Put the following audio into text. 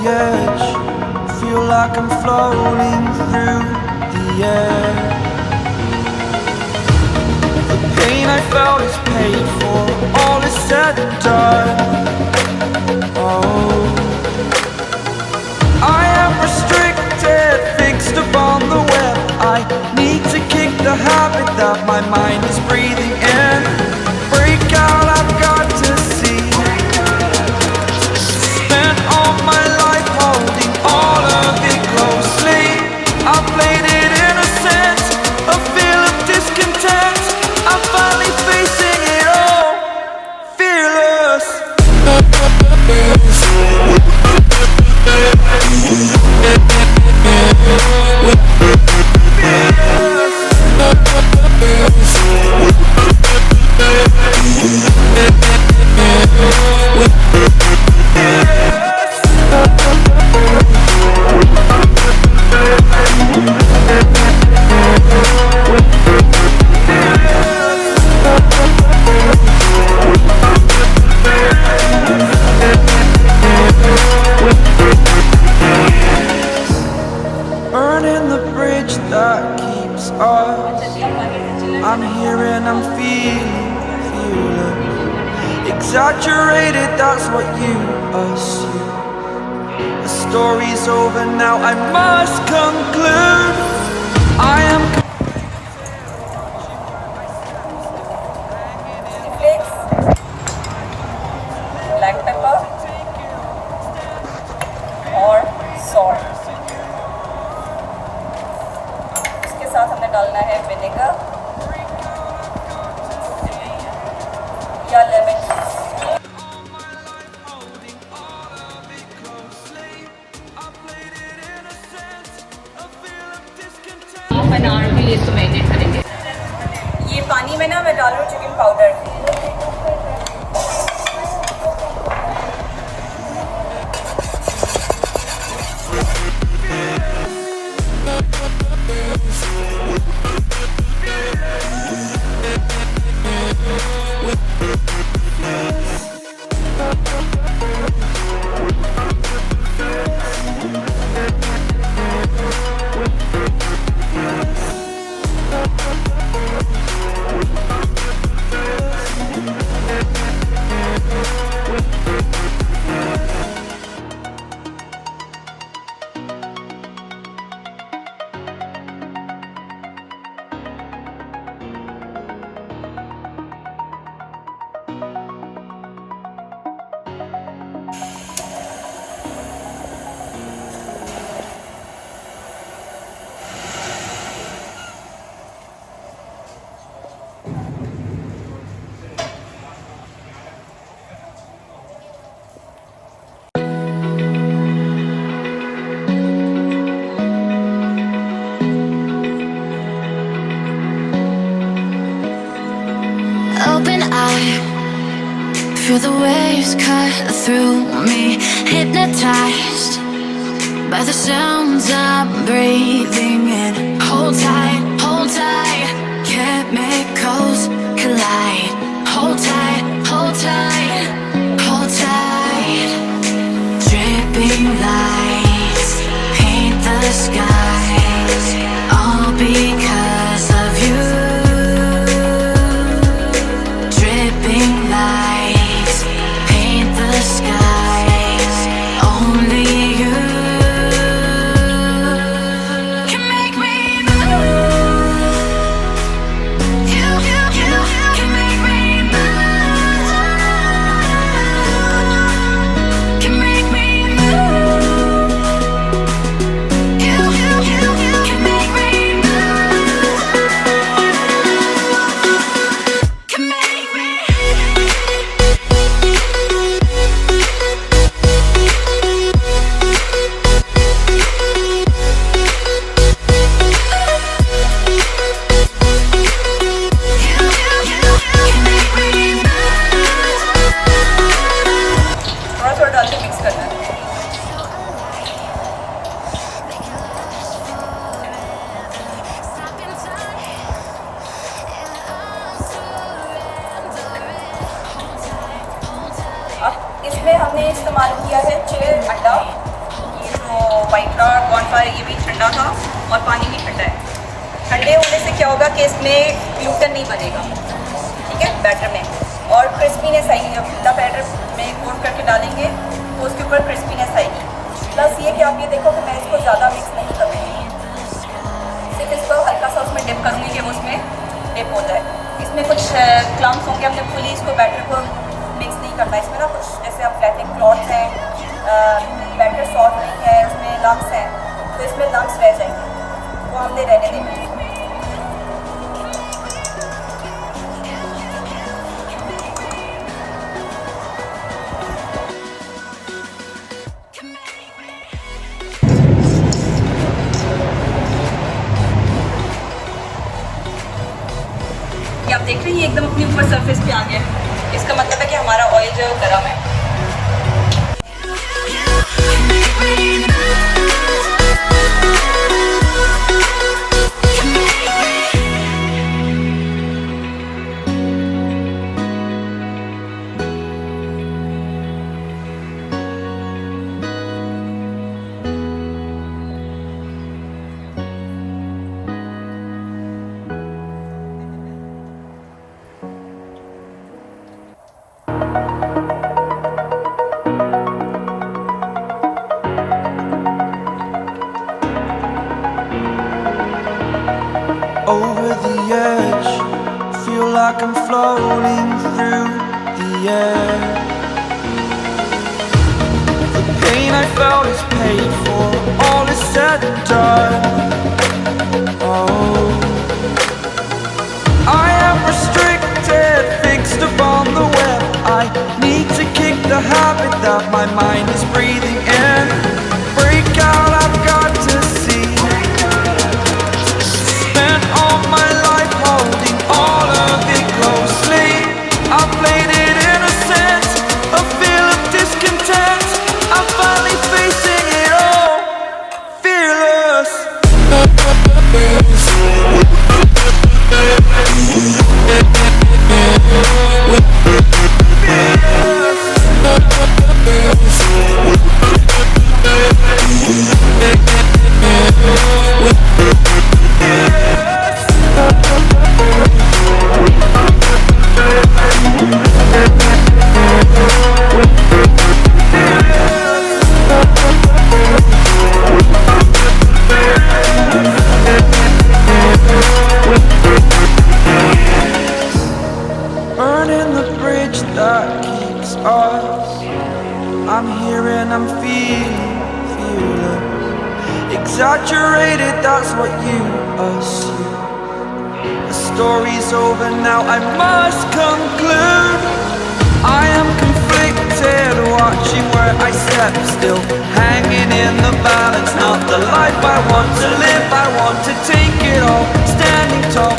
edge. Feel like I'm floating through the air. The pain I felt is paid for, all is said and done. Oh, I am restricted, fixed upon the web. I need to kick the habit that my mind is breathing in. Break out, I've got to see. Spent all my life holding all of it closely. I played it innocent, a feel of discontent. I'm finally facing it all, fearless. Burning the bridge that keeps us. I'm here and I'm feeling exaggerated, that's what you assume. The story's over now, I must conclude. I am flakes, black pepper और salt. इसके साथ हमने डालना है vinegar या lemon juice. Half an hour के लिए इसको मैरिनेट करेंगे. ये पानी में ना मैं डाल रही हूँ chicken powder. Open eye, feel the waves cut through me. Hypnotized by the sounds I'm breathing in. Hold tight, chemicals collide. Hold tight, hold tight, hold tight. Dripping lights paint the skies, all because of you. Dripping lights paint the skies, only you can make me move. You can make me move. Can make me move. You can make me move. Can make me. थोड़ा थोड़ा डाल के mix करना है. अब इसमें हमने इस्तेमाल किया है चिल्ड अंडा वाइट रहा कॉर्नफ्लावर ये भी ठंडा था और पानी भी ठंडा है। ठंडे होने से क्या होगा कि इसमें ग्लूटेन नहीं बनेगा, ठीक है, बैटर में, और क्रिस्पीनेस आएगी। जब ठंडा बैटर में कोट करके डालेंगे तो उसके ऊपर क्रिस्पीनेस आएगी। प्लस ये कि आप ये देखो कि मैं इसको ज़्यादा मिक्स नहीं कर रही हूँ, सिर्फ इसको हल्का सा उसमें डिप करूँगी कि वो उसमें डिप हो जाए। इसमें कुछ क्लम्स होंगे, हमने फुली इसको बैटर को मिक्स नहीं करना। इसमें ना कुछ जैसे आप फ्लैटिंग क्लॉट्स हैं, बैटर सॉफ्ट नहीं है, उसमें लम्स हैं, तो इसमें लम्स रह जाएंगे, वो हमने रहने देंगे। ये आप देख रहे हैं, ये एकदम अपने ऊपर सरफेस पे आ गया है। इसका मतलब है कि हमारा ऑयल जो है वो गर्म है। Over the edge, feel like I'm floating through the air. The pain I felt is paid for, all is said and done. Oh, I am restricted, fixed upon the web. I need to kick the habit that my mind is breathing in. Break out, I've got to see. Spent all my life holding all of it closely. I played it innocent, a feel of discontent. I'm finally facing it all, fearless. Burning the bridge that keeps us. I'm here and I'm feeling fearless. Exaggerated, that's what you assume. The story's over now, I must conclude. I am conflicted, watching where I step still, hanging in the balance. Not the life I want to live, I want to take it all, standing tall.